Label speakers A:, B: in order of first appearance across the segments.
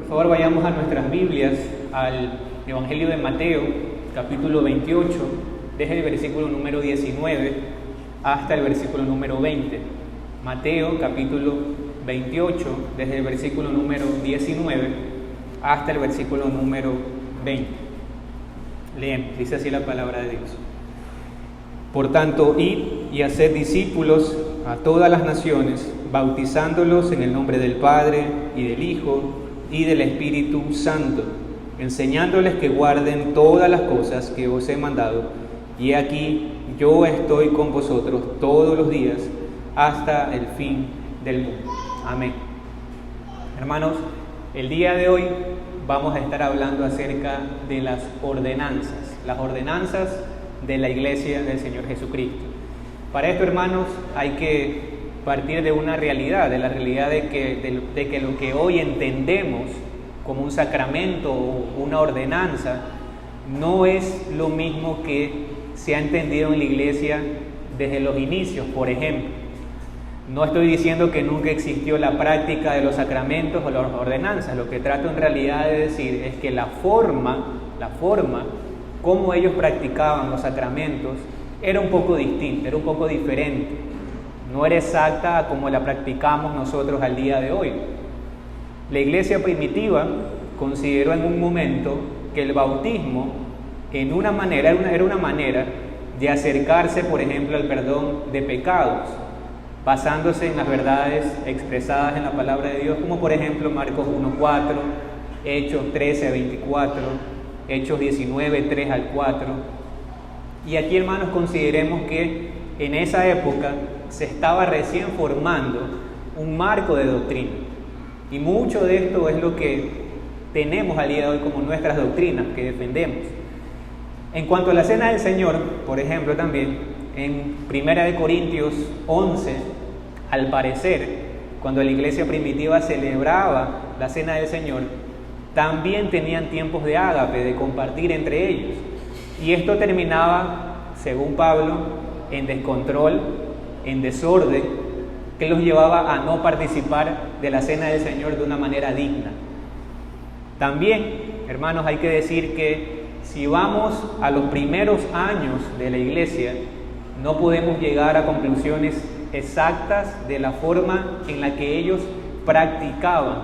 A: Por favor, vayamos a nuestras Biblias, al Evangelio de Mateo, capítulo 28, desde el versículo número 19 hasta el versículo número 20. Mateo, capítulo 28, desde el versículo número 19 hasta el versículo número 20. Leemos, dice así la palabra de Dios. Por tanto, id y haced discípulos a todas las naciones, bautizándolos en el nombre del Padre y del Hijo y del Espíritu Santo, enseñándoles que guarden todas las cosas que os he mandado. Y aquí yo estoy con vosotros todos los días hasta el fin del mundo. Amén. Hermanos, el día de hoy vamos a estar hablando acerca de las ordenanzas de la Iglesia del Señor Jesucristo. Para esto, hermanos, hay que partir de una realidad, de la realidad de que lo que hoy entendemos como un sacramento o una ordenanza no es lo mismo que se ha entendido en la Iglesia desde los inicios. Por ejemplo, no estoy diciendo que nunca existió la práctica de los sacramentos o las ordenanzas. Lo que trato en realidad de decir es que la forma como ellos practicaban los sacramentos era un poco distinta, era un poco diferente. No era exacta a como la practicamos nosotros al día de hoy. La Iglesia primitiva consideró en un momento que el bautismo era una manera de acercarse, por ejemplo, al perdón de pecados, basándose en las verdades expresadas en la palabra de Dios, como por ejemplo Marcos 1:4, Hechos 13:24, Hechos 19:3-4. Y aquí, hermanos, consideremos que en esa época se estaba recién formando un marco de doctrina. Y mucho de esto es lo que tenemos al día de hoy como nuestras doctrinas que defendemos. En cuanto a la Cena del Señor, por ejemplo, también en 1 Corintios 11, al parecer, cuando la iglesia primitiva celebraba la Cena del Señor, también tenían tiempos de ágape, de compartir entre ellos. Y esto terminaba, según Pablo, en descontrol, en desorden, que los llevaba a no participar de la Cena del Señor de una manera digna. También, hermanos, hay que decir que si vamos a los primeros años de la iglesia, no podemos llegar a conclusiones exactas de la forma en la que ellos practicaban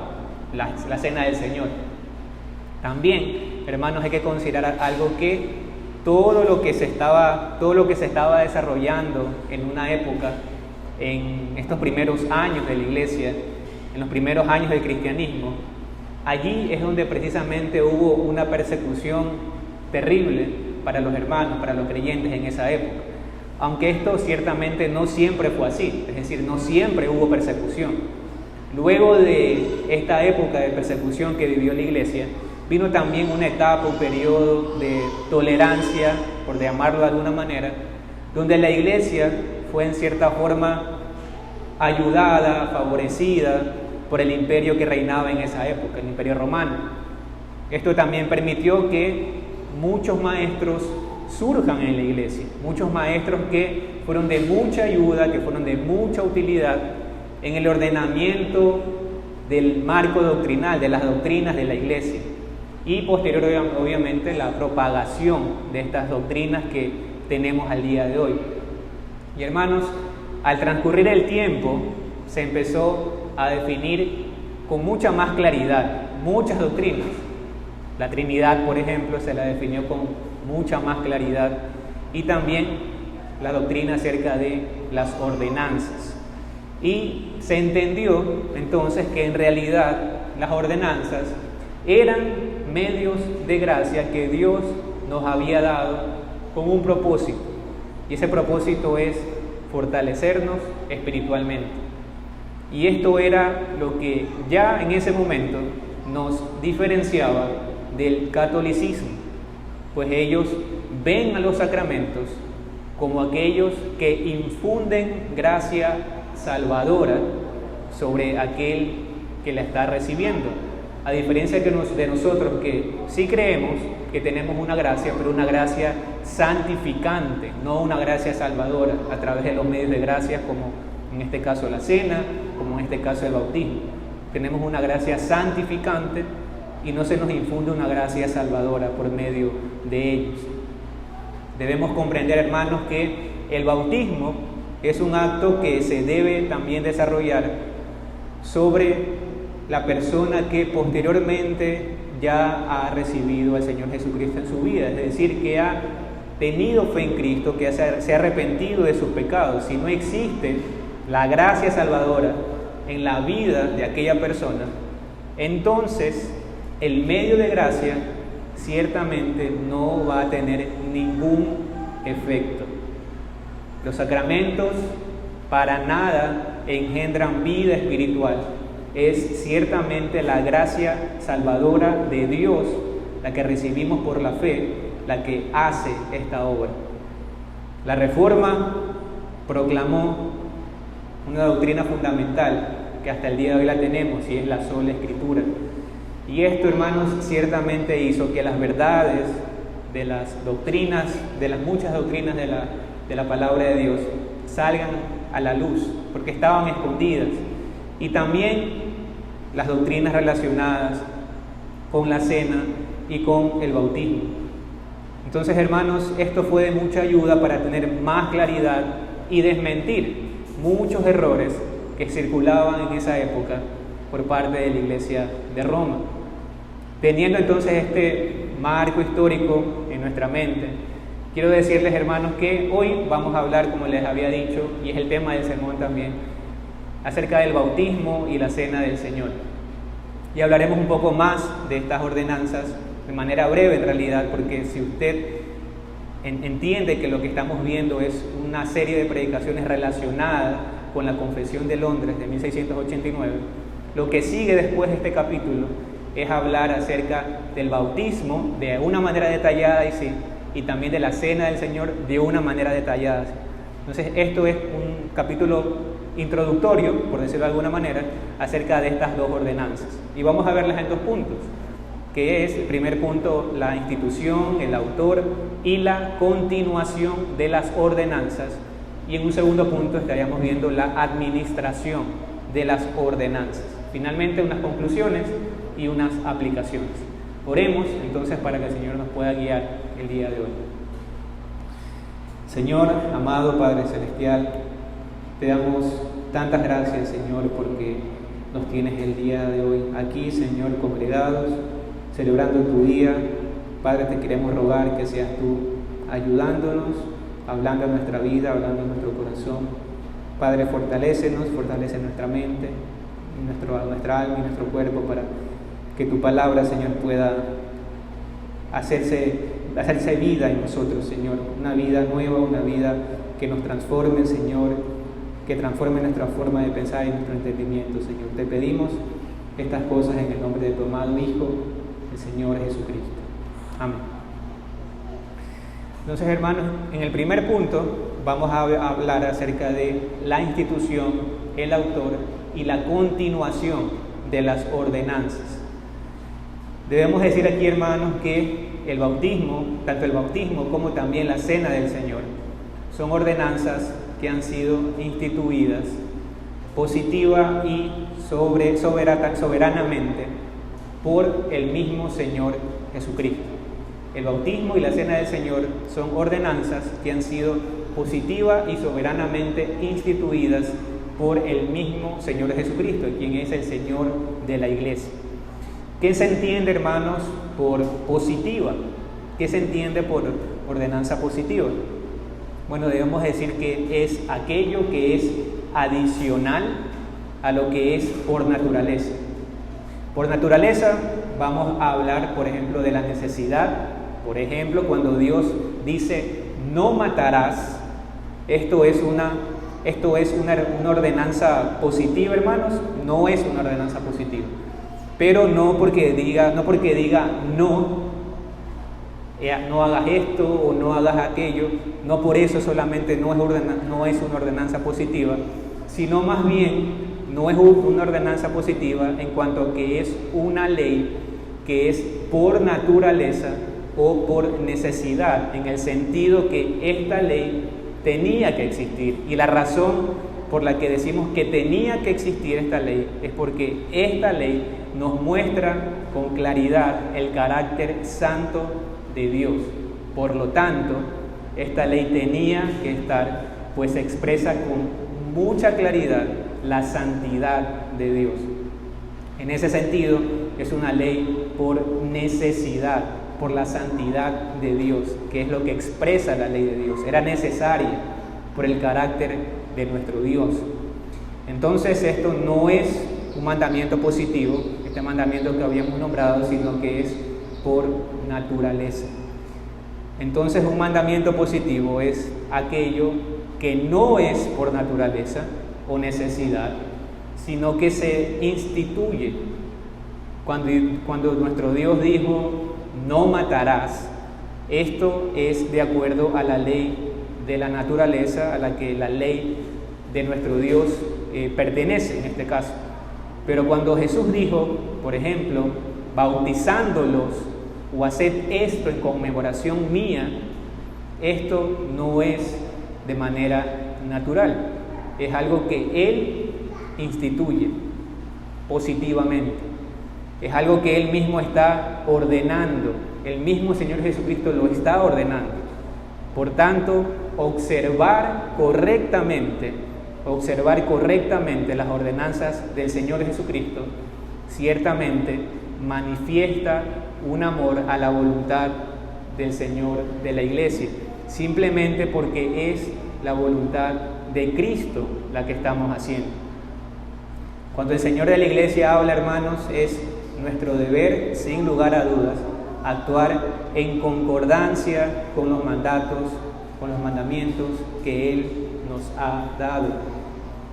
A: la Cena del Señor. También, hermanos, hay que considerar algo, que todo lo que se estaba desarrollando en una época, en estos primeros años de la iglesia, en los primeros años del cristianismo, allí es donde precisamente hubo una persecución terrible para los hermanos, para los creyentes en esa época. Aunque esto ciertamente no siempre fue así, es decir, no siempre hubo persecución. Luego de esta época de persecución que vivió la iglesia, vino también una etapa, un periodo de tolerancia, por llamarlo de alguna manera, donde la iglesia fue en cierta forma ayudada, favorecida por el imperio que reinaba en esa época, el imperio romano. Esto también permitió que muchos maestros surjan en la iglesia, muchos maestros que fueron de mucha ayuda, que fueron de mucha utilidad en el ordenamiento del marco doctrinal, de las doctrinas de la iglesia, y posterior, obviamente, la propagación de estas doctrinas que tenemos al día de hoy. Y hermanos, al transcurrir el tiempo, se empezó a definir con mucha más claridad muchas doctrinas. La Trinidad, por ejemplo, se la definió con mucha más claridad, y también la doctrina acerca de las ordenanzas. Y se entendió entonces que en realidad las ordenanzas eran medios de gracia que Dios nos había dado con un propósito, y ese propósito es fortalecernos espiritualmente. Y esto era lo que ya en ese momento nos diferenciaba del catolicismo, pues ellos ven a los sacramentos como aquellos que infunden gracia salvadora sobre aquel que la está recibiendo. A diferencia de nosotros, que sí creemos que tenemos una gracia, pero una gracia santificante, no una gracia salvadora a través de los medios de gracia, como en este caso la cena, como en este caso el bautismo. Tenemos una gracia santificante y no se nos infunde una gracia salvadora por medio de ellos. Debemos comprender, hermanos, que el bautismo es un acto que se debe también desarrollar sobre la persona que posteriormente ya ha recibido al Señor Jesucristo en su vida, es decir, que ha tenido fe en Cristo, que se ha arrepentido de sus pecados. Si no existe la gracia salvadora en la vida de aquella persona, entonces el medio de gracia ciertamente no va a tener ningún efecto. Los sacramentos para nada engendran vida espiritual. Es ciertamente la gracia salvadora de Dios, la que recibimos por la fe, la que hace esta obra. La Reforma proclamó una doctrina fundamental que hasta el día de hoy la tenemos, y es la sola Escritura. Y esto, hermanos, ciertamente hizo que las verdades de las doctrinas, de las muchas doctrinas de la palabra de Dios, salgan a la luz, porque estaban escondidas. Y también las doctrinas relacionadas con la cena y con el bautismo. Entonces, hermanos, esto fue de mucha ayuda para tener más claridad y desmentir muchos errores que circulaban en esa época por parte de la Iglesia de Roma. Teniendo entonces este marco histórico en nuestra mente, quiero decirles, hermanos, que hoy vamos a hablar, como les había dicho, y es el tema del sermón también, acerca del bautismo y la cena del Señor. Y hablaremos un poco más de estas ordenanzas de manera breve, en realidad, porque si usted entiende que lo que estamos viendo es una serie de predicaciones relacionadas con la Confesión de Londres de 1689, lo que sigue después de este capítulo es hablar acerca del bautismo de una manera detallada y también de la cena del Señor de una manera detallada. Entonces, esto es un capítulo introductorio, por decirlo de alguna manera, acerca de estas dos ordenanzas. Y vamos a verlas en dos puntos, que es, el primer punto, la institución, el autor y la continuación de las ordenanzas. Y en un segundo punto estaríamos viendo la administración de las ordenanzas. Finalmente, unas conclusiones y unas aplicaciones. Oremos entonces para que el Señor nos pueda guiar el día de hoy. Señor, amado Padre Celestial, te damos tantas gracias, Señor, porque nos tienes el día de hoy aquí, Señor, congregados, celebrando tu día. Padre, te queremos rogar que seas tú ayudándonos, hablando en nuestra vida, hablando en nuestro corazón. Padre, fortalécenos, fortalece nuestra mente, nuestra alma y nuestro cuerpo para que tu palabra, Señor, pueda hacerse vida en nosotros, Señor. Una vida nueva, una vida que nos transforme, Señor, que transforme nuestra forma de pensar y nuestro entendimiento, Señor. Te pedimos estas cosas en el nombre de tu amado Hijo, el Señor Jesucristo. Amén. Entonces, hermanos, en el primer punto vamos a hablar acerca de la institución, el autor y la continuación de las ordenanzas. Debemos decir aquí, hermanos, que el bautismo, tanto el bautismo como también la cena del Señor, son ordenanzas que han sido instituidas positiva y soberanamente por el mismo Señor Jesucristo. El bautismo y la cena del Señor son ordenanzas que han sido positiva y soberanamente instituidas por el mismo Señor Jesucristo, quien es el Señor de la Iglesia. ¿Qué se entiende, hermanos, por positiva? ¿Qué se entiende por ordenanza positiva? Bueno, debemos decir que es aquello que es adicional a lo que es por naturaleza. Por naturaleza vamos a hablar, por ejemplo, de la necesidad. Por ejemplo, cuando Dios dice no matarás, esto es una ordenanza positiva, hermanos. No es una ordenanza positiva, pero no porque diga no hagas esto o no hagas aquello, no por eso solamente no es una ordenanza positiva, sino más bien no es una ordenanza positiva en cuanto a que es una ley que es por naturaleza o por necesidad, en el sentido que esta ley tenía que existir, y la razón por la que decimos que tenía que existir esta ley es porque esta ley nos muestra con claridad el carácter santo de Dios. Por lo tanto, esta ley tenía que estar, pues expresa con mucha claridad la santidad de Dios. En ese sentido, es una ley por necesidad, por la santidad de Dios, que es lo que expresa la ley de Dios. Era necesaria por el carácter de nuestro Dios. Entonces, esto no es un mandamiento positivo, este mandamiento que habíamos nombrado, sino que es por naturaleza. Entonces, un mandamiento positivo es aquello que no es por naturaleza o necesidad, sino que se instituye. Cuando nuestro Dios dijo, no matarás, esto es de acuerdo a la ley de la naturaleza, a la que la ley de nuestro Dios pertenece en este caso. Pero cuando Jesús dijo, por ejemplo, bautizándolos o haced esto en conmemoración mía, esto no es de manera natural, es algo que Él instituye positivamente, es algo que Él mismo está ordenando, el mismo Señor Jesucristo lo está ordenando. Por tanto, observar correctamente las ordenanzas del Señor Jesucristo ciertamente manifiesta un amor a la voluntad del Señor de la Iglesia, simplemente porque es la voluntad de Cristo la que estamos haciendo. Cuando el Señor de la Iglesia habla, hermanos, es nuestro deber, sin lugar a dudas, actuar en concordancia con los mandatos, con los mandamientos que Él nos ha dado.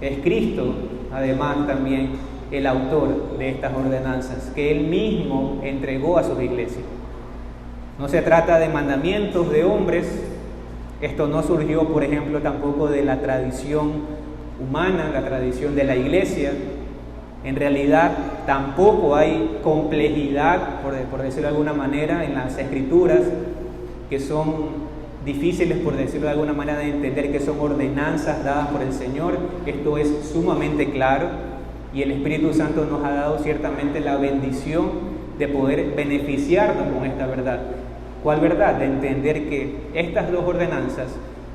A: Es Cristo, además, también el autor de estas ordenanzas, que Él mismo entregó a sus iglesias. No se trata de mandamientos de hombres. Esto no surgió, por ejemplo, tampoco de la tradición humana, la tradición de la iglesia. En realidad, tampoco hay complejidad, por decirlo de alguna manera, en las escrituras, que son difíciles, por decirlo de alguna manera, de entender, que son ordenanzas dadas por el Señor. Esto es sumamente claro y el Espíritu Santo nos ha dado ciertamente la bendición de poder beneficiarnos con esta verdad. ¿Cuál verdad? De entender que estas dos ordenanzas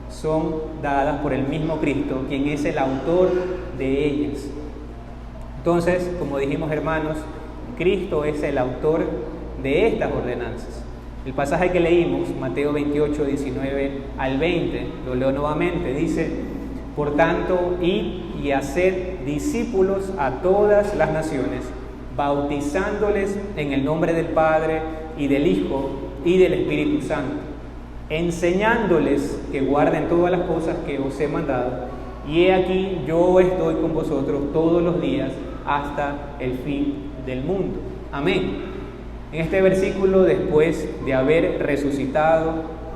A: son dadas por el mismo Cristo, quien es el autor de ellas. Entonces, como dijimos, hermanos, Cristo es el autor de estas ordenanzas. El pasaje que leímos, Mateo 28, 19 al 20, lo leo nuevamente, dice: por tanto, id y haced discípulos a todas las naciones, bautizándoles en el nombre del Padre y del Hijo y del Espíritu Santo, enseñándoles que guarden todas las cosas que os he mandado, y he aquí yo estoy con vosotros todos los días hasta el fin del mundo. Amén. En este versículo, después de haber resucitado,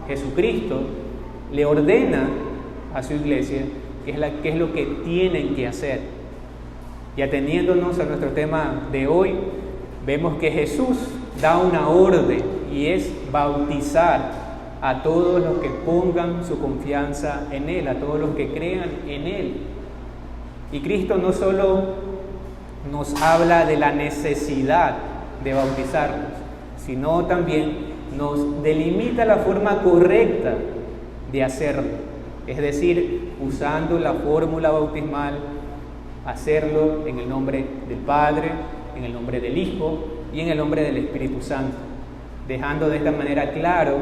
A: Jesucristo le ordena a su iglesia qué es lo que tienen que hacer. Y ateniéndonos a nuestro tema de hoy, vemos que Jesús da una orden, y es bautizar a todos los que pongan su confianza en Él, a todos los que crean en Él. Y Cristo no solo nos habla de la necesidad de bautizarnos, sino también nos delimita la forma correcta de hacerlo, es decir, usando la fórmula bautismal, hacerlo en el nombre del Padre, en el nombre del Hijo y en el nombre del Espíritu Santo, dejando de esta manera claro,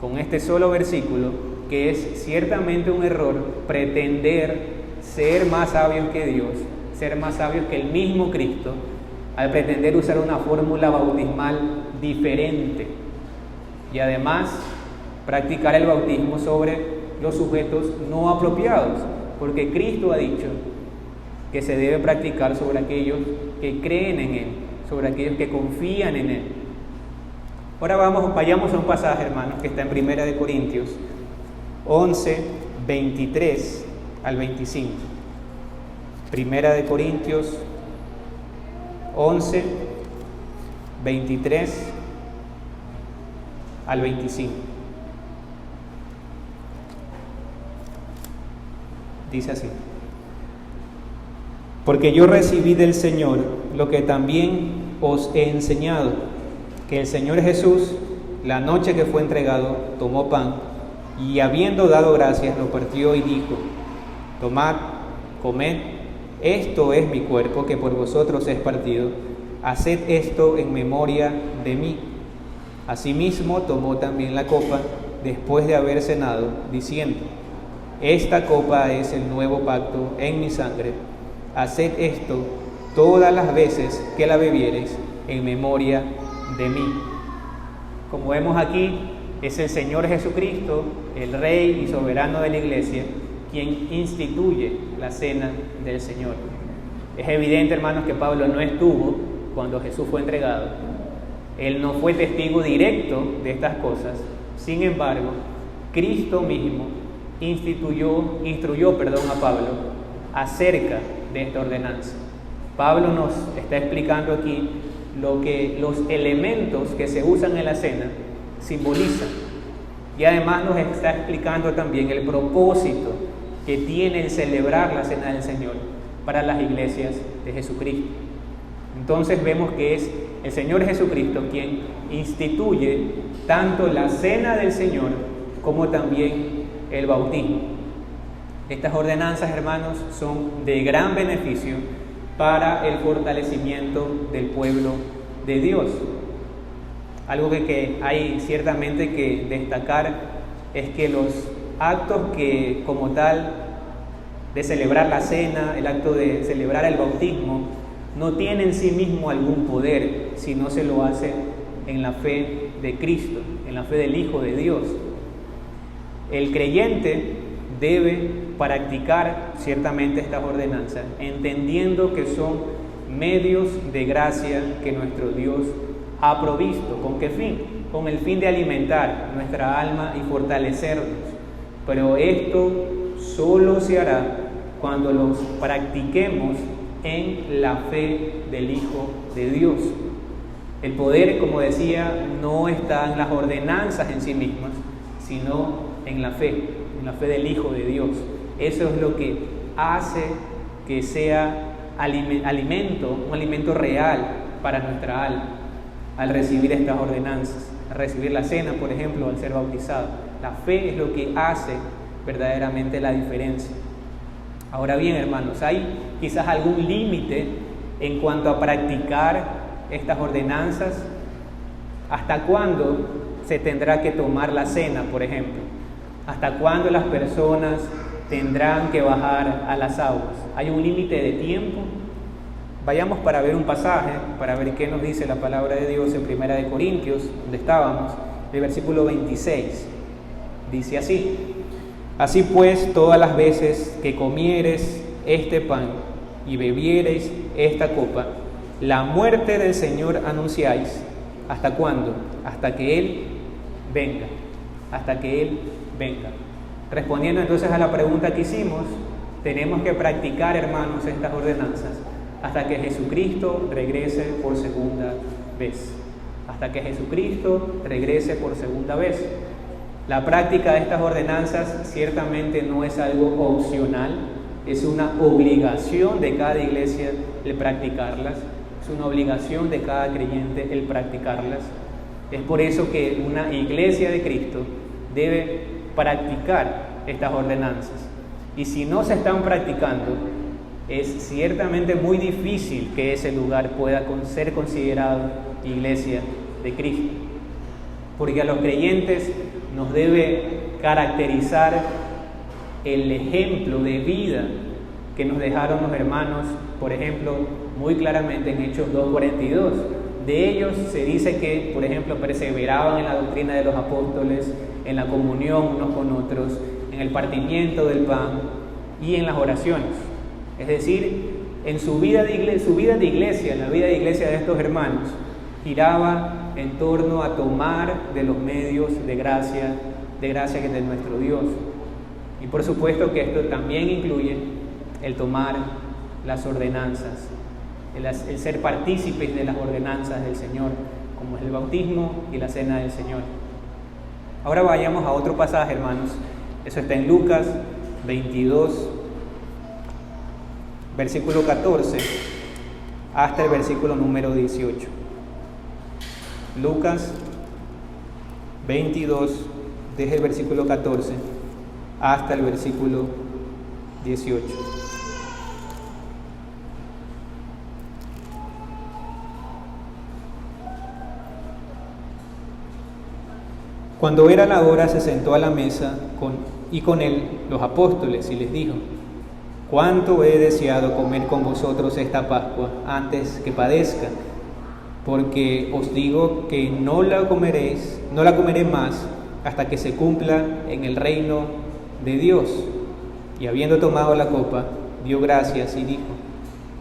A: con este solo versículo, que es ciertamente un error pretender ser más sabios que Dios, ser más sabios que el mismo Cristo, al pretender usar una fórmula bautismal diferente y además practicar el bautismo sobre los sujetos no apropiados, porque Cristo ha dicho que se debe practicar sobre aquellos que creen en Él, sobre aquellos que confían en Él. Ahora vayamos a un pasaje, hermanos, que está en 1 Corintios 11, 23 al 25. 1 Corintios 11, 23 al 25. Dice así: Porque yo recibí del Señor lo que también os he enseñado, que el Señor Jesús, la noche que fue entregado, tomó pan, y habiendo dado gracias, lo partió y dijo: tomad, comed, esto es mi cuerpo que por vosotros es partido, haced esto en memoria de mí. Asimismo tomó también la copa después de haber cenado, diciendo: esta copa es el nuevo pacto en mi sangre, haced esto todas las veces que la bebiereis en memoria de mí. Como vemos aquí, es el Señor Jesucristo, el Rey y soberano de la Iglesia, quien instituye la cena del Señor. Es evidente, hermanos, que Pablo no estuvo cuando Jesús fue entregado. Él no fue testigo directo de estas cosas. Sin embargo, Cristo mismo instruyó a Pablo acerca de esta ordenanza. Pablo nos está explicando aquí lo que los elementos que se usan en la cena simbolizan. Y además nos está explicando también el propósito que tiene el celebrar la cena del Señor para las iglesias de Jesucristo. Entonces vemos que es el Señor Jesucristo quien instituye tanto la cena del Señor como también el bautismo. Estas ordenanzas, hermanos, son de gran beneficio para el fortalecimiento del pueblo de Dios. Algo que hay ciertamente que destacar es que los actos que como tal de celebrar la cena, el acto de celebrar el bautismo, no tiene en sí mismo algún poder si no se lo hace en la fe de Cristo, en la fe del Hijo de Dios. El creyente debe practicar ciertamente estas ordenanzas, entendiendo que son medios de gracia que nuestro Dios ha provisto. ¿Con qué fin? Con el fin de alimentar nuestra alma y fortalecernos. Pero esto solo se hará cuando los practiquemos en la fe del Hijo de Dios. El poder, como decía, no está en las ordenanzas en sí mismas, sino en la fe del Hijo de Dios. Eso es lo que hace que sea un alimento real para nuestra alma al recibir estas ordenanzas, al recibir la cena, por ejemplo, al ser bautizado. La fe es lo que hace verdaderamente la diferencia. Ahora bien, hermanos, ¿hay quizás algún límite en cuanto a practicar estas ordenanzas? ¿Hasta cuándo se tendrá que tomar la cena, por ejemplo? ¿Hasta cuándo las personas tendrán que bajar a las aguas? ¿Hay un límite de tiempo? Vayamos para ver un pasaje, para ver qué nos dice la palabra de Dios en 1 de Corintios, donde estábamos, el versículo 26. Dice así: así pues, todas las veces que comiereis este pan y bebiereis esta copa, la muerte del Señor anunciáis. ¿Hasta cuándo? Hasta que Él venga. Hasta que Él venga. Respondiendo entonces a la pregunta que hicimos, tenemos que practicar, hermanos, estas ordenanzas hasta que Jesucristo regrese por segunda vez. Hasta que Jesucristo regrese por segunda vez. La práctica de estas ordenanzas ciertamente no es algo opcional, es una obligación de cada iglesia el practicarlas, es una obligación de cada creyente el practicarlas. Es por eso que una iglesia de Cristo debe practicar estas ordenanzas. Y si no se están practicando, es ciertamente muy difícil que ese lugar pueda ser considerado iglesia de Cristo. Porque a los creyentes nos debe caracterizar el ejemplo de vida que nos dejaron los hermanos, por ejemplo, muy claramente en Hechos 2:42. De ellos se dice que, por ejemplo, perseveraban en la doctrina de los apóstoles, en la comunión unos con otros, en el partimiento del pan y en las oraciones. Es decir, en su vida de iglesia, la vida de iglesia de estos hermanos, giraba en torno a tomar de los medios de gracia que es de nuestro Dios. Y por supuesto que esto también incluye el tomar las ordenanzas, el ser partícipes de las ordenanzas del Señor, como es el bautismo y la cena del Señor. Ahora vayamos a otro pasaje, hermanos. Eso está en Lucas 22, versículo 14, hasta el versículo número 18. Lucas 22, desde el versículo 14 hasta el versículo 18. Cuando era la hora, se sentó a la mesa con él los apóstoles y les dijo: cuánto he deseado comer con vosotros esta Pascua antes que padezca, porque os digo que no la comeré más hasta que se cumpla en el reino de Dios. Y habiendo tomado la copa, dio gracias y dijo: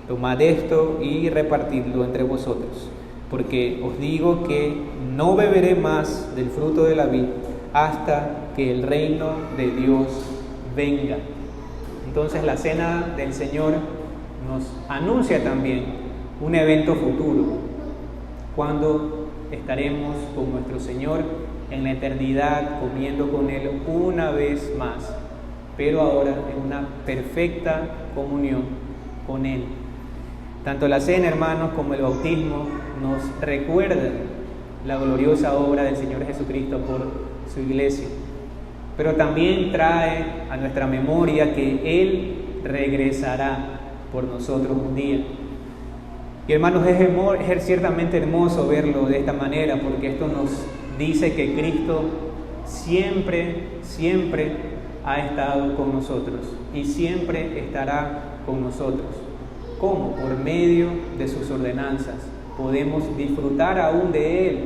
A: tomad esto y repartidlo entre vosotros, porque os digo que no beberé más del fruto de la vid hasta que el reino de Dios venga. Entonces la cena del Señor nos anuncia también un evento futuro, cuando estaremos con nuestro Señor en la eternidad, comiendo con Él una vez más, pero ahora en una perfecta comunión con Él. Tanto la cena, hermanos, como el bautismo nos recuerdan la gloriosa obra del Señor Jesucristo por su iglesia, pero también trae a nuestra memoria que Él regresará por nosotros un día. Y hermanos, es ciertamente hermoso verlo de esta manera, porque esto nos dice que Cristo siempre ha estado con nosotros y siempre estará con nosotros. ¿Cómo? Por medio de sus ordenanzas. Podemos disfrutar aún de Él.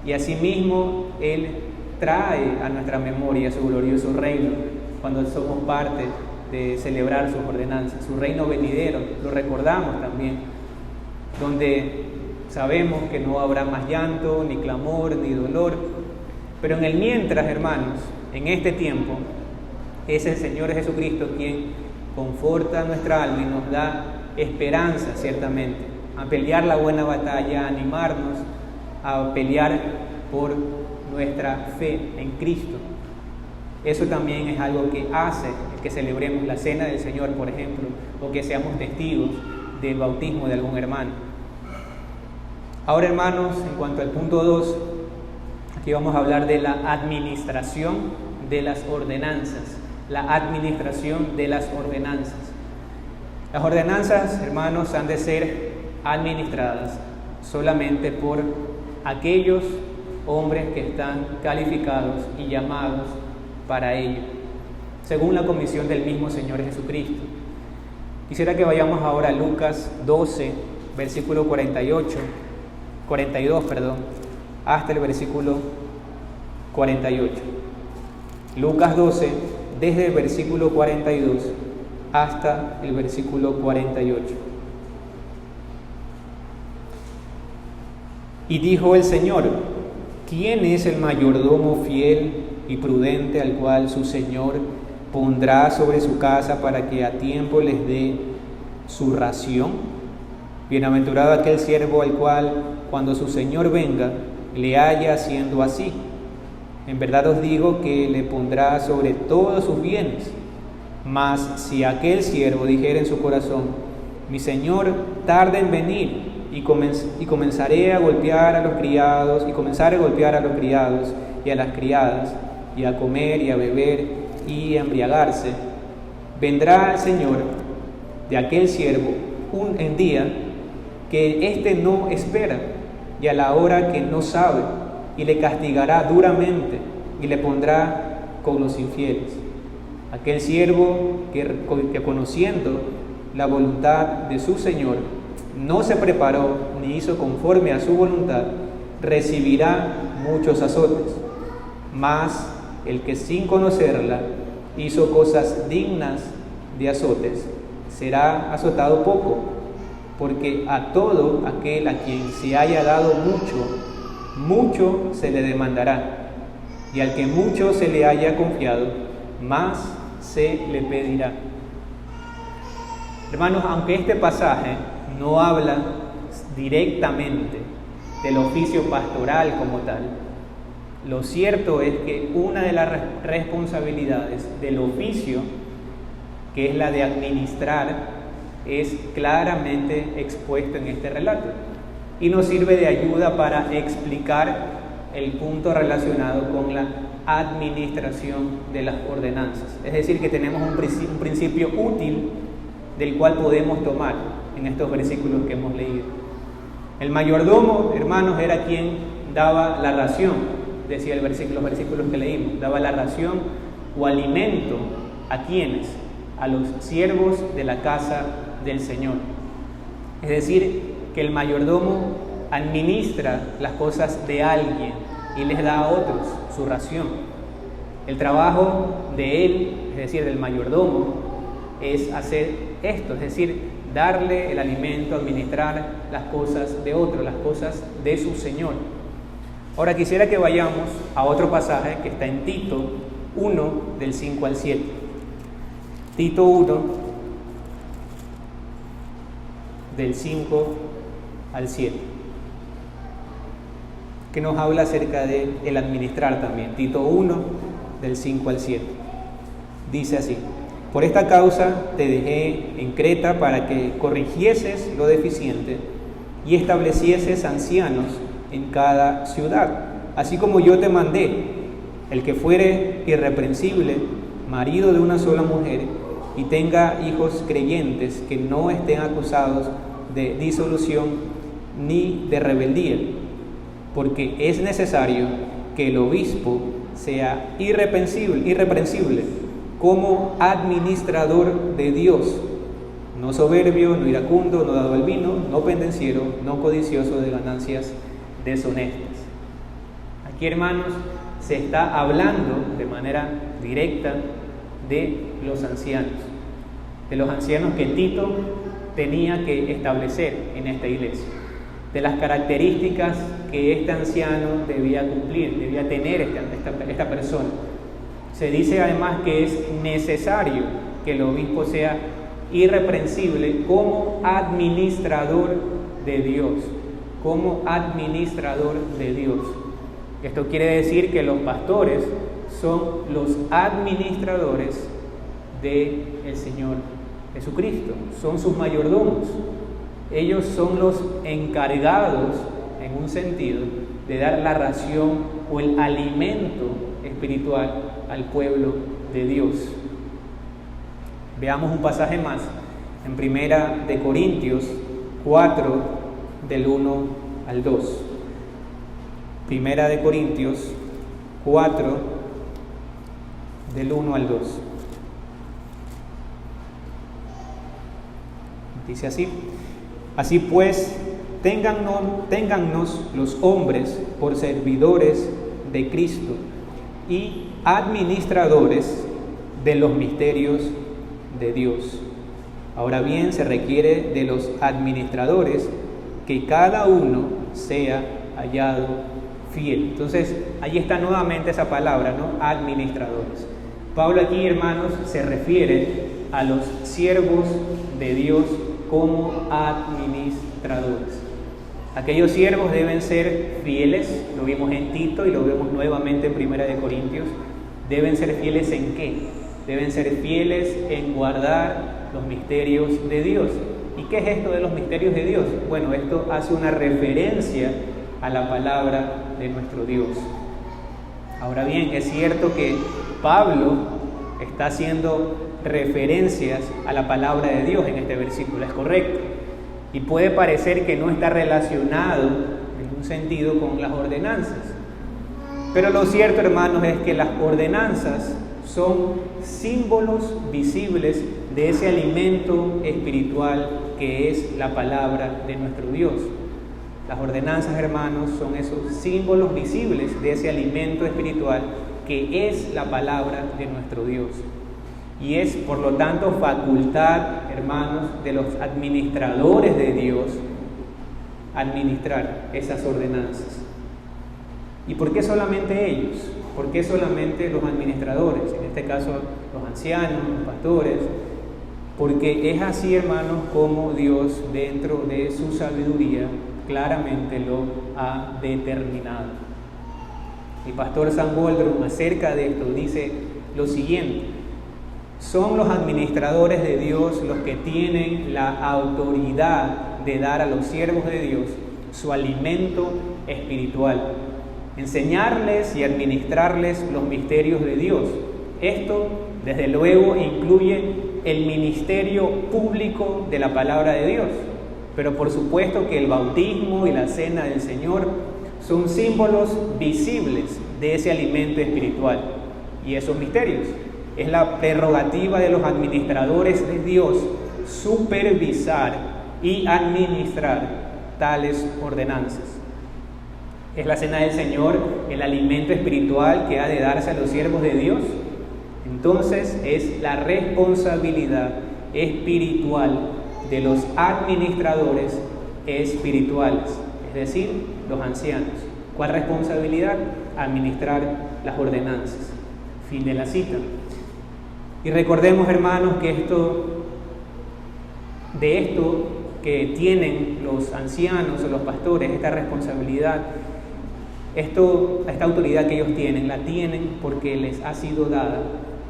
A: Y asimismo, Él trae a nuestra memoria su glorioso reino cuando somos parte de celebrar sus ordenanzas, su reino venidero. Lo recordamos también, donde sabemos que no habrá más llanto, ni clamor, ni dolor. Pero en el mientras, hermanos, en este tiempo, es el Señor Jesucristo quien conforta nuestra alma y nos da esperanza, ciertamente, a pelear la buena batalla, a animarnos a pelear por nuestra fe en Cristo. Eso también es algo que hace que celebremos la cena del Señor, por ejemplo, o que seamos testigos del bautismo de algún hermano. Ahora, hermanos, en cuanto al punto 2, aquí vamos a hablar de la administración de las ordenanzas. La administración de las ordenanzas. Las ordenanzas, hermanos, han de ser administradas solamente por aquellos hombres que están calificados y llamados para ello, según la comisión del mismo Señor Jesucristo. Quisiera que vayamos ahora a Lucas 12, versículo 42, hasta el versículo 48. Lucas 12, desde el versículo 42 hasta el versículo 48. Y dijo el Señor: ¿quién es el mayordomo fiel y prudente al cual su Señor pondrá sobre su casa para que a tiempo les dé su ración? Bienaventurado aquel siervo al cual, cuando su Señor venga, le haya haciendo así. En verdad os digo que le pondrá sobre todos sus bienes. Mas si aquel siervo dijera en su corazón: mi Señor tarda en venir, y comenzaré a golpear a los criados, y a las criadas, y a comer y a beber y a embriagarse, vendrá el Señor de aquel siervo un día que éste no espera, y a la hora que no sabe, y le castigará duramente, y le pondrá con los infieles. Aquel siervo que conociendo la voluntad de su Señor, no se preparó ni hizo conforme a su voluntad, recibirá muchos azotes. Mas el que sin conocerla hizo cosas dignas de azotes, será azotado poco, porque a todo aquel a quien se haya dado mucho se le demandará, y al que mucho se le haya confiado, más se le pedirá. Hermanos, aunque este pasaje no habla directamente del oficio pastoral como tal, lo cierto es que una de las responsabilidades del oficio, que es la de administrar es claramente expuesto en este relato y nos sirve de ayuda para explicar el punto relacionado con la administración de las ordenanzas. Es decir, que tenemos un principio útil del cual podemos tomar en estos versículos que hemos leído. El mayordomo, hermanos, era quien daba la ración, decía los versículos que leímos, daba la ración o alimento a quienes, a los siervos de la casa del Señor. Es decir, que el mayordomo administra las cosas de alguien y les da a otros su ración. El trabajo de él, es decir, del mayordomo, es hacer esto, es decir, darle el alimento, administrar las cosas de otros, las cosas de su Señor. Ahora quisiera que vayamos a otro pasaje que está en Tito 1, del 5 al 7. Tito 1, del 5 al 7, que nos habla acerca de el administrar también. Tito 1, del 5 al 7. Dice así: por esta causa te dejé en Creta para que corrigieses lo deficiente y establecieses ancianos en cada ciudad, así como yo te mandé. El que fuere irreprensible, marido de una sola mujer, y tenga hijos creyentes que no estén acusados de disolución ni de rebeldía, porque es necesario que el obispo sea irreprensible como administrador de Dios, no soberbio, no iracundo, no dado al vino, no pendenciero, no codicioso de ganancias deshonestas. Aquí, hermanos, se está hablando de manera directa de los ancianos que Tito tenía que establecer en esta iglesia, de las características que este anciano debía cumplir, debía tener esta persona. Se dice además que es necesario que el obispo sea irreprensible como administrador de Dios, Esto quiere decir que los pastores son los administradores del Señor Jesucristo, son sus mayordomos. Ellos son los encargados, en un sentido, de dar la ración o el alimento espiritual al pueblo de Dios. Veamos un pasaje más en Primera de Corintios 4, del 1 al 2. Primera de Corintios 4, del 1 al 2. Dice así: así pues, téngannos los hombres por servidores de Cristo y administradores de los misterios de Dios. Ahora bien, se requiere de los administradores que cada uno sea hallado fiel. Entonces, ahí está nuevamente esa palabra, ¿no? Administradores. Pablo aquí, hermanos, se refiere a los siervos de Dios como administradores. Aquellos siervos deben ser fieles, lo vimos en Tito y lo vemos nuevamente en Primera de Corintios. ¿Deben ser fieles en qué? Deben ser fieles en guardar los misterios de Dios. ¿Y qué es esto de los misterios de Dios? Bueno, esto hace una referencia a la palabra de nuestro Dios. Ahora bien, es cierto que Pablo está haciendo referencias a la palabra de Dios en este versículo, es correcto. Y puede parecer que no está relacionado en un sentido con las ordenanzas. Pero lo cierto, hermanos, es que las ordenanzas son símbolos visibles de ese alimento espiritual que es la palabra de nuestro Dios. Las ordenanzas, hermanos, son esos símbolos visibles de ese alimento espiritual que es la palabra de nuestro Dios. Y es, por lo tanto, facultad, hermanos, de los administradores de Dios administrar esas ordenanzas. ¿Y por qué solamente ellos? ¿Por qué solamente los administradores? En este caso, los ancianos, los pastores. Porque es así, hermanos, como Dios, dentro de su sabiduría, claramente lo ha determinado. El pastor Sam Waldron, acerca de esto, dice lo siguiente: Son los administradores de Dios los que tienen la autoridad de dar a los siervos de Dios su alimento espiritual, enseñarles y administrarles los misterios de Dios. Esto, desde luego, incluye el ministerio público de la palabra de Dios, pero por supuesto que el bautismo y la cena del Señor son símbolos visibles de ese alimento espiritual y esos misterios. Es la prerrogativa de los administradores de Dios supervisar y administrar tales ordenanzas. ¿Es la cena del Señor el alimento espiritual que ha de darse a los siervos de Dios? Entonces es la responsabilidad espiritual de los administradores espirituales, es decir, los ancianos. ¿Cuál responsabilidad? Administrar las ordenanzas. Fin de la cita. Y recordemos, hermanos, que de esto que tienen los ancianos o los pastores, esta responsabilidad, esta autoridad que ellos tienen, la tienen porque les ha sido dada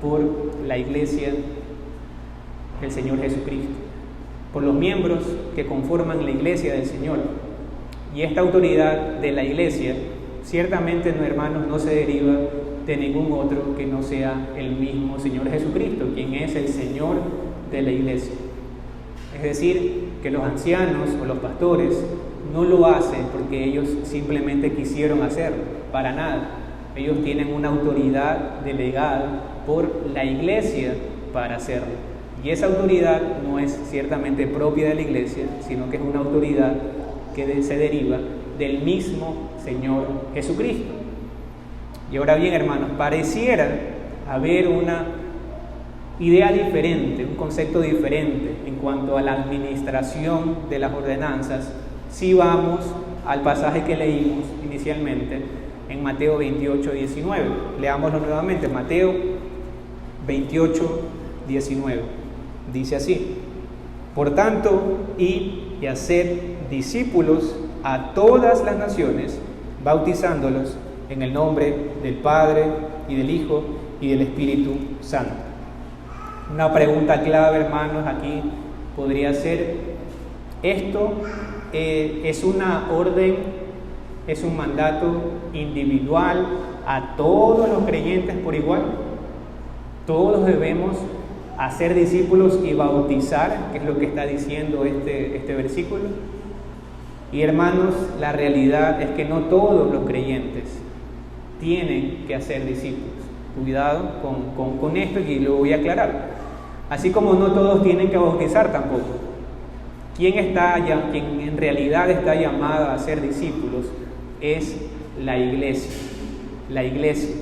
A: por la iglesia del Señor Jesucristo, por los miembros que conforman la iglesia del Señor. Y esta autoridad de la iglesia, ciertamente, no, hermanos, no se deriva de ningún otro que no sea el mismo Señor Jesucristo, quien es el Señor de la iglesia. Es decir, que los ancianos o los pastores no lo hacen porque ellos simplemente quisieron hacerlo, para nada. Ellos tienen una autoridad delegada por la iglesia para hacerlo. Y esa autoridad no es ciertamente propia de la iglesia, sino que es una autoridad que se deriva del mismo Señor Jesucristo. Y ahora bien, hermanos, pareciera haber una idea diferente, un concepto diferente en cuanto a la administración de las ordenanzas si vamos al pasaje que leímos inicialmente en Mateo 28, 19. Leámoslo nuevamente, Mateo 28, 19. Dice así: por tanto, id y haced discípulos a todas las naciones, bautizándolos en el nombre del Padre y del Hijo y del Espíritu Santo. Una pregunta clave, hermanos, aquí podría ser: ¿esto es una orden, es un mandato individual a todos los creyentes por igual? ¿Todos debemos hacer discípulos y bautizar, que es lo que está diciendo este versículo? Y hermanos, la realidad es que no todos los creyentes tienen que hacer discípulos. Cuidado con esto, y lo voy a aclarar. Así como no todos tienen que bautizar tampoco. Quien en realidad está llamado a ser discípulos es la iglesia. La iglesia.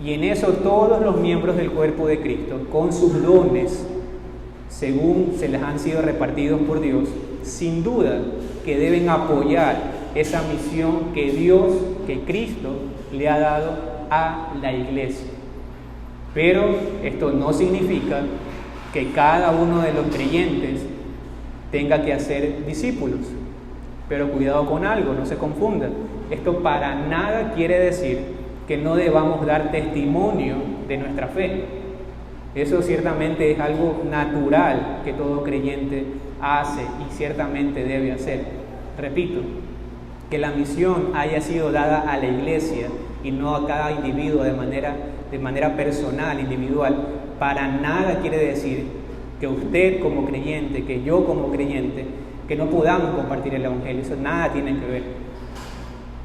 A: Y en eso todos los miembros del cuerpo de Cristo, con sus dones, según se les han sido repartidos por Dios, sin duda que deben apoyar esa misión que Cristo le ha dado a la iglesia. Pero esto no significa que cada uno de los creyentes tenga que hacer discípulos. Pero cuidado con algo, no se confunda. Esto para nada quiere decir que no debamos dar testimonio de nuestra fe. Eso ciertamente es algo natural que todo creyente hace y ciertamente debe hacer. Repito, que la misión haya sido dada a la iglesia y no a cada individuo de manera personal, individual, para nada quiere decir que usted como creyente, que yo como creyente, que no podamos compartir el Evangelio. Eso nada tiene que ver.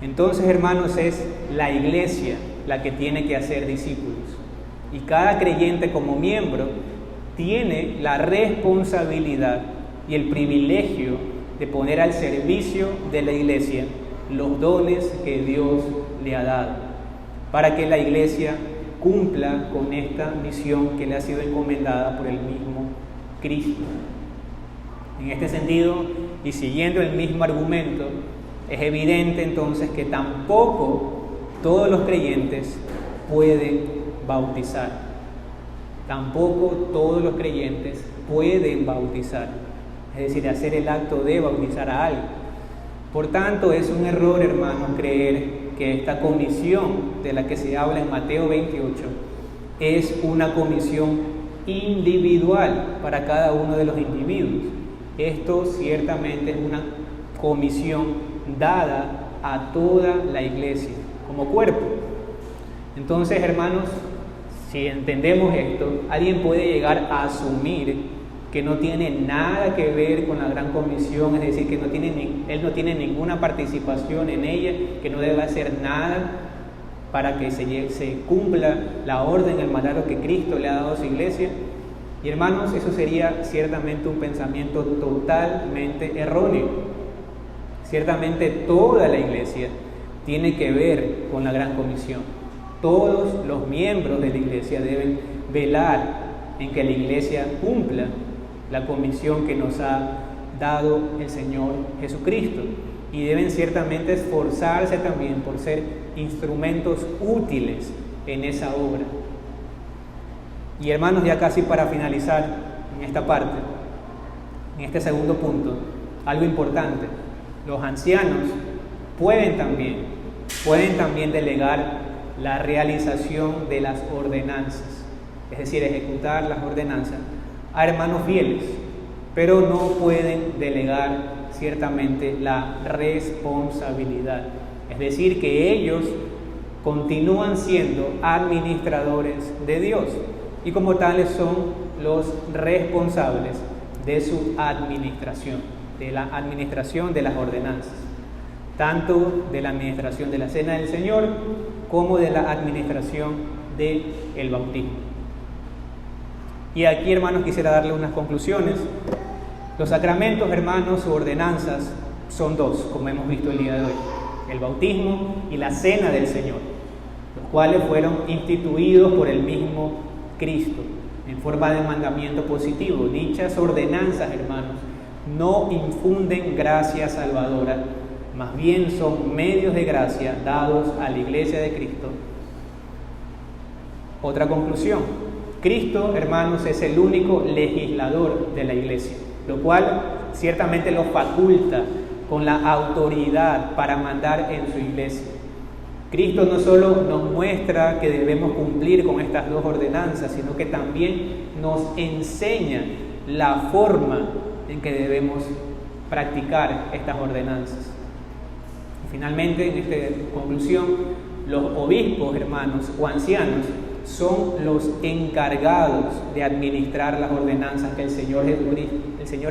A: Entonces, hermanos, es la iglesia la que tiene que hacer discípulos. Y cada creyente como miembro tiene la responsabilidad y el privilegio de poner al servicio de la iglesia los dones que Dios le ha dado, para que la iglesia cumpla con esta misión que le ha sido encomendada por el mismo Cristo. En este sentido, y siguiendo el mismo argumento, es evidente entonces que tampoco todos los creyentes pueden bautizar. Tampoco todos los creyentes pueden bautizar, es decir, hacer el acto de bautizar a alguien. Por tanto, es un error, hermanos, creer que esta comisión de la que se habla en Mateo 28 es una comisión individual para cada uno de los individuos. Esto ciertamente es una comisión dada a toda la iglesia como cuerpo. Entonces, hermanos, si entendemos esto, alguien puede llegar a asumir que no tiene nada que ver con la gran comisión, es decir, que él no tiene ninguna participación en ella, que no debe hacer nada para que se cumpla la orden, el mandato que Cristo le ha dado a su iglesia. Y hermanos, eso sería ciertamente un pensamiento totalmente erróneo. Ciertamente toda la iglesia tiene que ver con la gran comisión. Todos los miembros de la iglesia deben velar en que la iglesia cumpla la comisión que nos ha dado el Señor Jesucristo. Y deben ciertamente esforzarse también por ser instrumentos útiles en esa obra. Y hermanos, ya casi para finalizar en esta parte, en este segundo punto, algo importante: los ancianos pueden también delegar la realización de las ordenanzas, es decir, ejecutar las ordenanzas a hermanos fieles, pero no pueden delegar ciertamente la responsabilidad, es decir, que ellos continúan siendo administradores de Dios y como tales son los responsables de su administración, de la administración de las ordenanzas, tanto de la administración de la Cena del Señor como de la administración del bautismo. Y aquí, hermanos, quisiera darle unas conclusiones. Los sacramentos, hermanos, o ordenanzas son dos, como hemos visto el día de hoy: el bautismo y la Cena del Señor, los cuales fueron instituidos por el mismo Cristo en forma de mandamiento positivo. Dichas ordenanzas, hermanos, no infunden gracia salvadora, más bien son medios de gracia dados a la iglesia de Cristo. Otra conclusión: Cristo, hermanos, es el único legislador de la iglesia, lo cual ciertamente lo faculta con la autoridad para mandar en su iglesia. Cristo no solo nos muestra que debemos cumplir con estas dos ordenanzas, sino que también nos enseña la forma en que debemos practicar estas ordenanzas. Y finalmente, en esta conclusión, los obispos, hermanos, o ancianos, son los encargados de administrar las ordenanzas que el Señor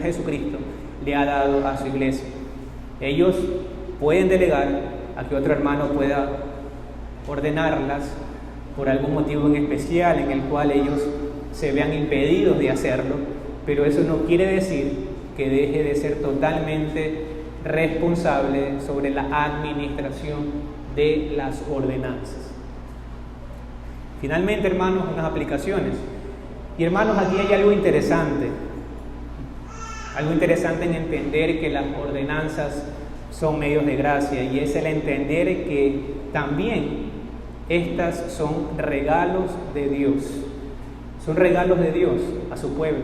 A: Jesucristo le ha dado a su iglesia. Ellos pueden delegar a que otro hermano pueda ordenarlas por algún motivo en especial en el cual ellos se vean impedidos de hacerlo, pero eso no quiere decir que deje de ser totalmente responsable sobre la administración de las ordenanzas. Finalmente, hermanos, unas aplicaciones. Y hermanos, aquí hay algo interesante en entender que las ordenanzas son medios de gracia, y es el entender que también estas son regalos de Dios. Son regalos de Dios a su pueblo.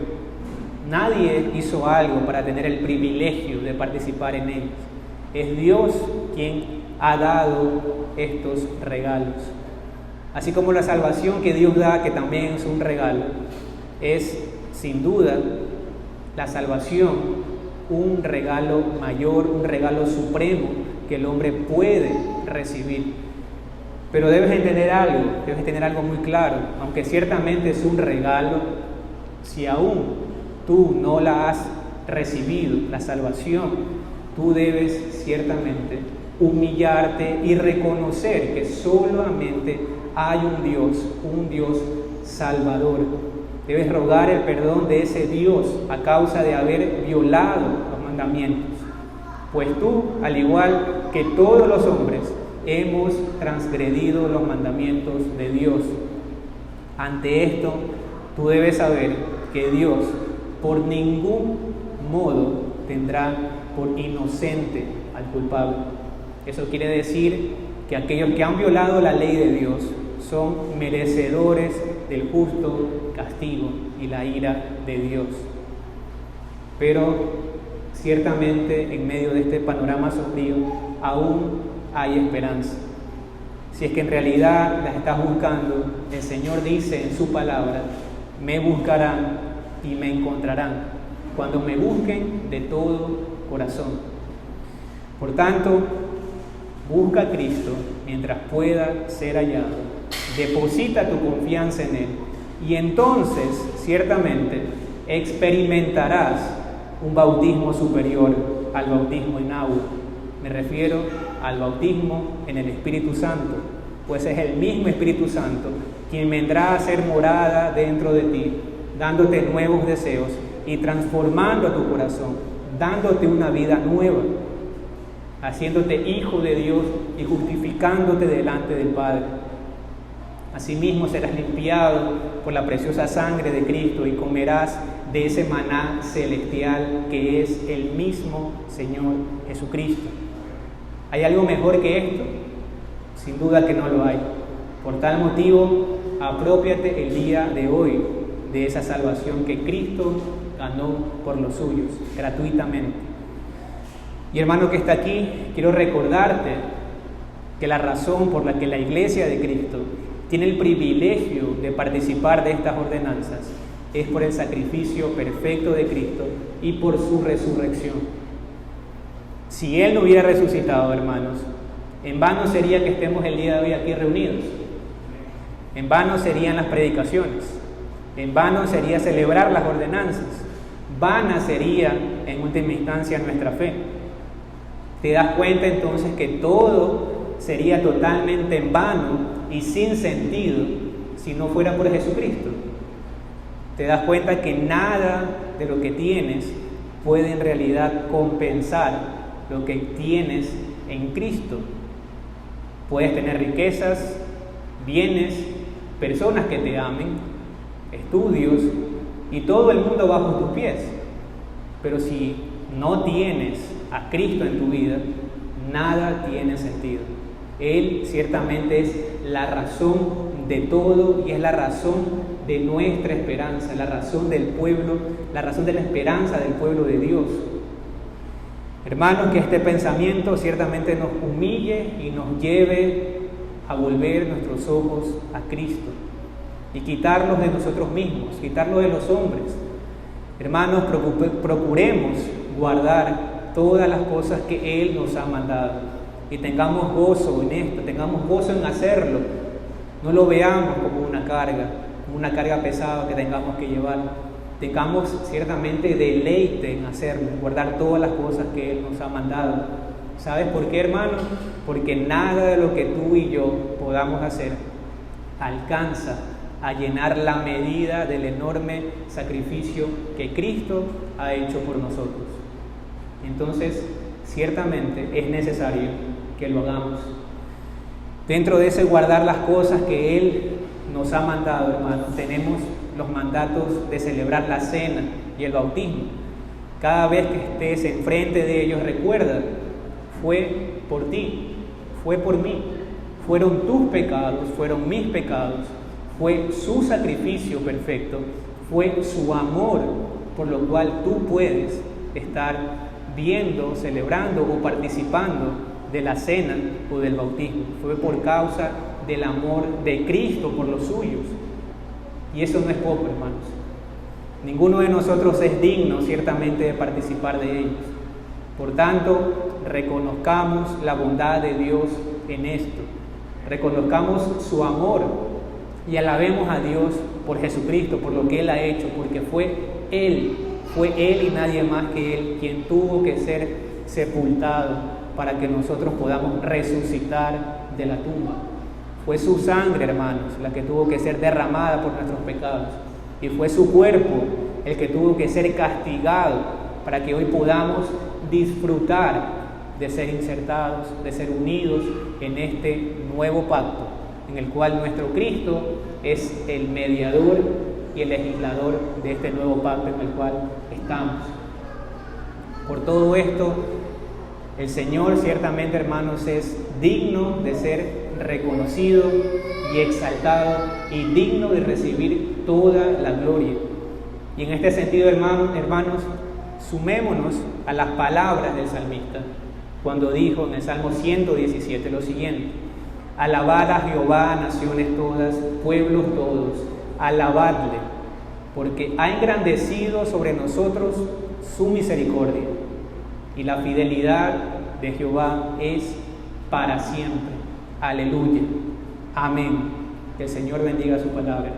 A: Nadie hizo algo para tener el privilegio de participar en ellos. Es Dios quien ha dado estos regalos. Así como la salvación que Dios da, que también es un regalo, es sin duda la salvación un regalo mayor, un regalo supremo que el hombre puede recibir. Pero debes tener algo muy claro: aunque ciertamente es un regalo, si aún tú no la has recibido, la salvación, tú debes ciertamente humillarte y reconocer que solamente hay un Dios salvador. Debes rogar el perdón de ese Dios a causa de haber violado los mandamientos, pues tú, al igual que todos los hombres, hemos transgredido los mandamientos de Dios. Ante esto, tú debes saber que Dios por ningún modo tendrá por inocente al culpable. Eso quiere decir que aquellos que han violado la ley de Dios son merecedores del justo castigo y la ira de Dios. Pero ciertamente en medio de este panorama sombrío aún hay esperanza. Si es que en realidad la estás buscando, el Señor dice en su palabra me buscarán y me encontrarán, cuando me busquen de todo corazón. Por tanto, busca a Cristo mientras pueda ser hallado, deposita tu confianza en Él, y entonces, ciertamente, experimentarás un bautismo superior al bautismo en agua. Me refiero al bautismo en el Espíritu Santo, pues es el mismo Espíritu Santo quien vendrá a hacer morada dentro de ti, dándote nuevos deseos y transformando tu corazón, dándote una vida nueva, haciéndote hijo de Dios y justificándote delante del Padre. Asimismo serás limpiado por la preciosa sangre de Cristo y comerás de ese maná celestial que es el mismo Señor Jesucristo. ¿Hay algo mejor que esto? Sin duda que no lo hay. Por tal motivo, aprópiate el día de hoy de esa salvación que Cristo ganó por los suyos, gratuitamente. Y hermano que está aquí, quiero recordarte que la razón por la que la Iglesia de Cristo tiene el privilegio de participar de estas ordenanzas es por el sacrificio perfecto de Cristo y por su resurrección. Si Él no hubiera resucitado, hermanos, en vano sería que estemos el día de hoy aquí reunidos. En vano serían las predicaciones. En vano sería celebrar las ordenanzas. Vana sería, en última instancia, nuestra fe. Te das cuenta entonces que todo sería totalmente en vano y sin sentido si no fuera por Jesucristo. Te das cuenta que nada de lo que tienes puede en realidad compensar lo que tienes en Cristo. Puedes tener riquezas, bienes, personas que te amen, estudios y todo el mundo bajo tus pies. Pero si no tienes a Cristo en tu vida, nada tiene sentido. Él ciertamente es la razón de todo y es la razón de nuestra esperanza, la razón del pueblo, la razón de la esperanza del pueblo de Dios. Hermanos, que este pensamiento ciertamente nos humille y nos lleve a volver nuestros ojos a Cristo y quitarlos de nosotros mismos, quitarlos de los hombres. Hermanos, procuremos guardar todas las cosas que Él nos ha mandado y tengamos gozo en esto, tengamos gozo en hacerlo. No lo veamos como una carga pesada que tengamos que llevar. Tengamos ciertamente deleite en hacerlo, en guardar todas las cosas que Él nos ha mandado. ¿Sabes por qué, hermanos? Porque nada de lo que tú y yo podamos hacer alcanza a llenar la medida del enorme sacrificio que Cristo ha hecho por nosotros. Entonces, ciertamente es necesario que lo hagamos. Dentro de ese guardar las cosas que Él nos ha mandado, hermanos, tenemos los mandatos de celebrar la cena y el bautismo. Cada vez que estés enfrente de ellos, recuerda, fue por ti, fue por mí, fueron tus pecados, fueron mis pecados, fue su sacrificio perfecto, fue su amor, por lo cual tú puedes estar viendo, celebrando o participando de la cena o del bautismo. Fue por causa del amor de Cristo por los suyos. Y eso no es poco, hermanos. Ninguno de nosotros es digno, ciertamente, de participar de ellos. Por tanto, reconozcamos la bondad de Dios en esto. Reconozcamos su amor y alabemos a Dios por Jesucristo, por lo que Él ha hecho, porque fue Él y nadie más que Él quien tuvo que ser sepultado para que nosotros podamos resucitar de la tumba. Fue su sangre, hermanos, la que tuvo que ser derramada por nuestros pecados. Y fue su cuerpo el que tuvo que ser castigado para que hoy podamos disfrutar de ser insertados, de ser unidos en este nuevo pacto, en el cual nuestro Cristo es el mediador y el legislador de este nuevo pacto en el cual estamos. Por todo esto, el Señor ciertamente, hermanos, es digno de ser reconocido y exaltado y digno de recibir toda la gloria. Y en este sentido, hermanos, sumémonos a las palabras del salmista cuando dijo en el Salmo 117 lo siguiente: alabad a Jehová, naciones todas, pueblos todos, alabadle, porque ha engrandecido sobre nosotros su misericordia, y la fidelidad de Jehová es para siempre. Aleluya. Amén. Que el Señor bendiga su palabra.